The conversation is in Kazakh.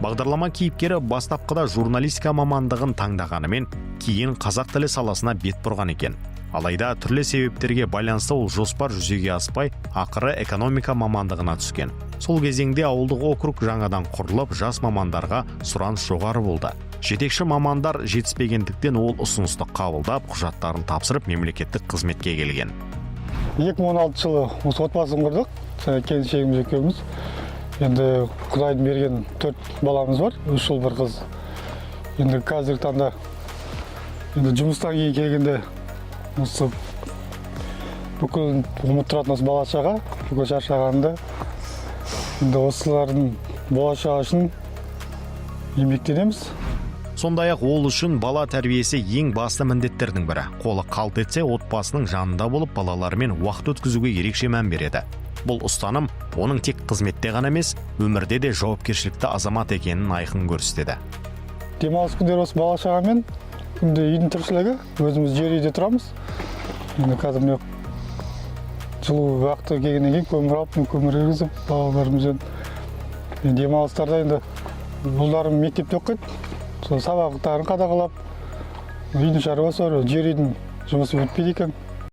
Бағдарлама кейіпкері бастапқыда журналистика мамандығын таңдағанымен, кейін қазақ тілі саласына бет бұрған екен. Алайда түрлі себептерге байланысты ол жоспар жүзеге аспай, ақыры экономика мамандығына түскен. Сол кезеңде ауылдық округ жаңадан құрылып, жас мамандарға сұраныс жоғары болды. Жетекші мамандар жетіспегендіктен ол ұсынысты қабылдап, құжаттарын тапсырып, мемлекеттік қызметке келген. 2016 жылы осы отбасын құрдық, келіншегіміз екеуміз. Енді Құдайдың берген 4 баламыз бар, 3 ұл бір қыз. Енді қазіргі таңда жұмыстан кейін келгенде осы бүкіл ұмыт тұратын осы бала-шаға, бүкіл шаршағанында енді осылардың болашағы үшін еңбектенеміз. Сондай-ақ ол үшін бала тәрбиесі ең басты міндеттердің бірі. Қолы қалт етсе, отбасының жанында болып, балалармен уақыт өткізуге ерекше мән береді. Бұл ұстаным оның тек қызметте ғана емес, өмірде де жауапкершілікті азамат екенін айқын көрсетеді. Демалыс күндері осы бала-шағамен күнде үйдің тіршілігі, өзіміз жер үйде тұрамыз. Енді қазір жылу уақыты келгеннен кейін көмір алып, көмір егізіп, балаларымызбен демалыстарда енді ұлдарым мектепте оқиды. Сол сабақтарын қадағалап, үйдің шаруасы бар, жер үйдің жұмысы өтпейді екен.